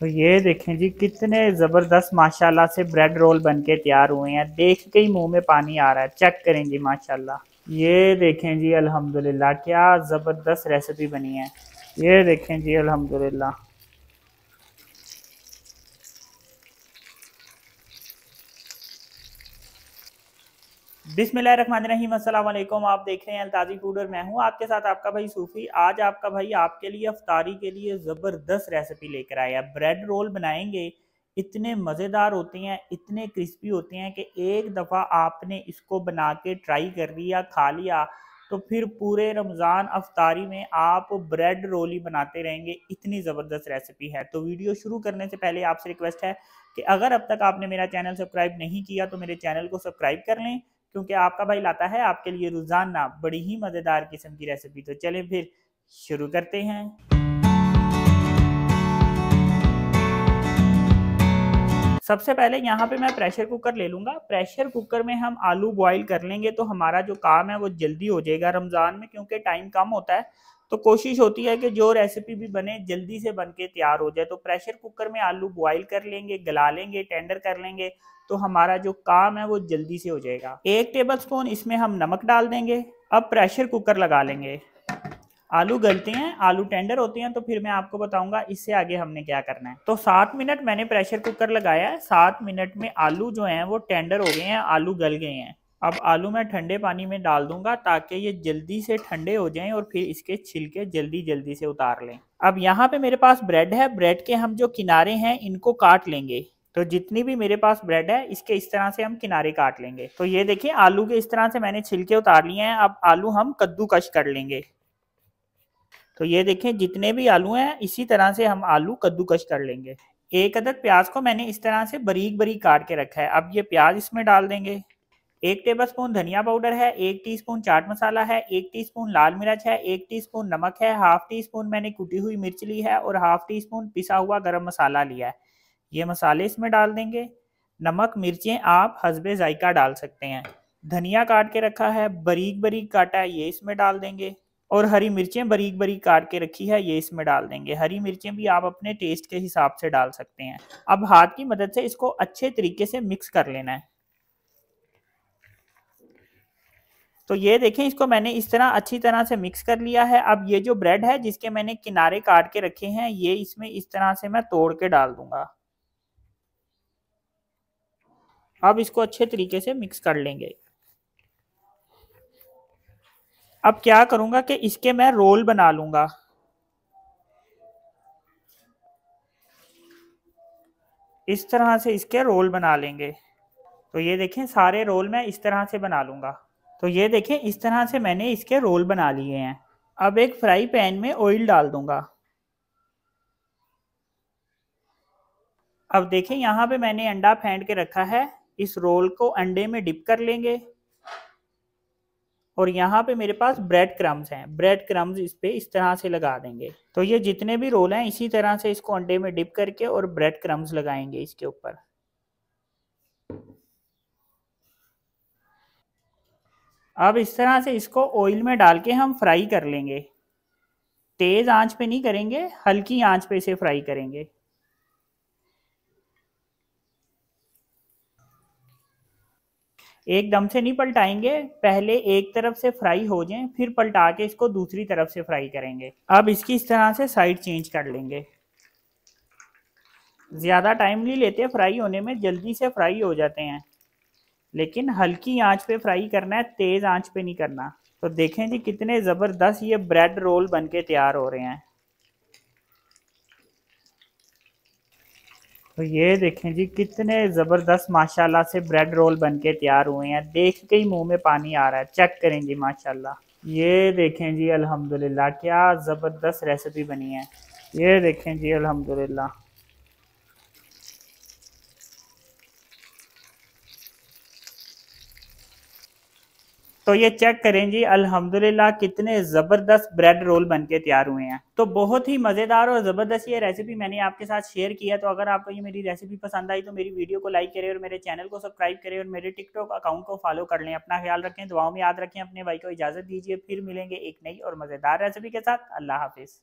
तो ये देखें जी कितने ज़बरदस्त माशाल्लाह से ब्रेड रोल बनके तैयार हुए हैं। देख के ही मुंह में पानी आ रहा है। चेक करें जी माशाल्लाह। ये देखें जी अल्हम्दुलिल्लाह क्या ज़बरदस्त रेसिपी बनी है। ये देखें जी अल्हम्दुलिल्लाह। बिस्मिल्लाहिर्रहमानिर्रहीम, अस्सलाम वालेकुम। आप देख रहे हैं अल्ताज़ी फूड और मैं हूं आपके साथ आपका भाई सूफ़ी। आज आपका भाई आपके लिए अफ्तारी के लिए ज़बरदस्त रेसिपी लेकर आया। ब्रेड रोल बनाएंगे, इतने मज़ेदार होते हैं, इतने क्रिस्पी होते हैं कि एक दफ़ा आपने इसको बना के ट्राई कर लिया, खा लिया, तो फिर पूरे रमज़ान अफ्तारी में आप ब्रेड रोल ही बनाते रहेंगे। इतनी ज़बरदस्त रेसिपी है। तो वीडियो शुरू करने से पहले आपसे रिक्वेस्ट है कि अगर अब तक आपने मेरा चैनल सब्सक्राइब नहीं किया तो मेरे चैनल को सब्सक्राइब कर लें, क्योंकि आपका भाई लाता है आपके लिए रोजाना बड़ी ही मजेदार किस्म की रेसिपी। तो चलें फिर शुरू करते हैं। सबसे पहले यहाँ पे मैं प्रेशर कुकर ले लूंगा। प्रेशर कुकर में हम आलू बॉईल कर लेंगे तो हमारा जो काम है वो जल्दी हो जाएगा रमजान में, क्योंकि टाइम कम होता है। तो कोशिश होती है कि जो रेसिपी भी बने जल्दी से बन के तैयार हो जाए। तो प्रेशर कुकर में आलू बॉईल कर लेंगे, गला लेंगे, टेंडर कर लेंगे, तो हमारा जो काम है वो जल्दी से हो जाएगा। 1 टेबल स्पून इसमें हम नमक डाल देंगे। अब प्रेशर कुकर लगा लेंगे। आलू गलते हैं, आलू टेंडर होते हैं, तो फिर मैं आपको बताऊंगा इससे आगे हमने क्या करना है। तो 7 मिनट मैंने प्रेशर कुकर लगाया है। 7 मिनट में आलू जो हैं वो टेंडर हो गए हैं, आलू गल गए हैं। अब आलू मैं ठंडे पानी में डाल दूंगा ताकि ये जल्दी से ठंडे हो जाएं और फिर इसके छिलके जल्दी जल्दी से उतार लें। अब यहाँ पे मेरे पास ब्रेड है। ब्रेड के हम जो किनारे हैं इनको काट लेंगे। तो जितनी भी मेरे पास ब्रेड है इसके इस तरह से हम किनारे काट लेंगे। तो ये देखिए आलू के इस तरह से मैंने छिलके उतार लिए हैं। अब आलू हम कद्दूकश कर लेंगे। तो ये देखें जितने भी आलू हैं इसी तरह से हम आलू कद्दूकश कर लेंगे। एक अदद प्याज को मैंने इस तरह से बारीक बारीक काट के रखा है। अब ये प्याज इसमें डाल देंगे। 1 टेबल स्पून धनिया पाउडर है, 1 टीस्पून चाट मसाला है, 1 टीस्पून लाल मिर्च है, 1 टीस्पून नमक है, हाफ टी स्पून मैंने कुटी हुई मिर्च ली है और हाफ टी स्पून पिसा हुआ गरम मसाला लिया है। ये मसाले इसमें डाल देंगे। नमक मिर्चें आप हस्बे जायका डाल सकते हैं। धनिया काट के रखा है, बारीक बारीक काटा है, ये इसमें डाल देंगे। और हरी मिर्चें बारीक बारीक काट के रखी है, ये इसमें डाल देंगे। हरी मिर्चें भी आप अपने टेस्ट के हिसाब से डाल सकते हैं। अब हाथ की मदद से इसको अच्छे तरीके से मिक्स कर लेना है। तो ये देखें इसको मैंने इस तरह अच्छी तरह से मिक्स कर लिया है। अब ये जो ब्रेड है जिसके मैंने किनारे काट के रखे हैं ये इसमें इस तरह से मैं तोड़ के डाल दूंगा। अब इसको अच्छे तरीके से मिक्स कर लेंगे। अब क्या करूंगा कि इसके मैं रोल बना लूंगा। इस तरह से इसके रोल बना लेंगे। तो ये देखें सारे रोल मैं इस तरह से बना लूंगा। तो ये देखें इस तरह से मैंने इसके रोल बना लिए हैं। अब एक फ्राई पैन में ऑयल डाल दूंगा। अब देखें यहाँ पे मैंने अंडा फेंट के रखा है। इस रोल को अंडे में डिप कर लेंगे। और यहाँ पे मेरे पास ब्रेड क्रम्स हैं। ब्रेड क्रम्स इस पे इस तरह से लगा देंगे। तो ये जितने भी रोल हैं इसी तरह से इसको अंडे में डिप करके और ब्रेड क्रम्स लगाएंगे इसके ऊपर। अब इस तरह से इसको ऑयल में डाल के हम फ्राई कर लेंगे। तेज आंच पे नहीं करेंगे, हल्की आंच पे इसे फ्राई करेंगे। एकदम से नहीं पलटाएंगे, पहले एक तरफ से फ्राई हो जाए फिर पलटा के इसको दूसरी तरफ से फ्राई करेंगे। अब इसकी इस तरह से साइड चेंज कर लेंगे। ज़्यादा टाइम नहीं लेते फ्राई होने में, जल्दी से फ्राई हो जाते हैं, लेकिन हल्की आंच पे फ्राई करना है, तेज़ आंच पे नहीं करना। तो देखें जी कितने ज़बरदस्त ये ब्रेड रोल बनके तैयार हो रहे हैं। तो ये देखें जी कितने ज़बरदस्त माशाल्लाह से ब्रेड रोल बनके तैयार हुए हैं। देख के ही मुंह में पानी आ रहा है। चेक करें जी माशाल्लाह। ये देखें जी अल्हम्दुलिल्लाह क्या ज़बरदस्त रेसिपी बनी है। ये देखें जी अल्हम्दुलिल्लाह। तो ये चेक करें जी अल्हम्दुलिल्लाह कितने ज़बरदस्त ब्रेड रोल बनके तैयार हुए हैं। तो बहुत ही मज़ेदार और ज़बरदस्त ये रेसिपी मैंने आपके साथ शेयर किया। तो अगर आपको ये मेरी रेसिपी पसंद आई तो मेरी वीडियो को लाइक करें और मेरे चैनल को सब्सक्राइब करें और मेरे टिकटॉक अकाउंट को फॉलो कर लें। अपना ख्याल रखें, दुआओं में याद रखें, अपने भाई को इजाज़त दीजिए। फिर मिलेंगे एक नई और मज़ेदार रेसिपी के साथ। अल्लाह हाफिज़।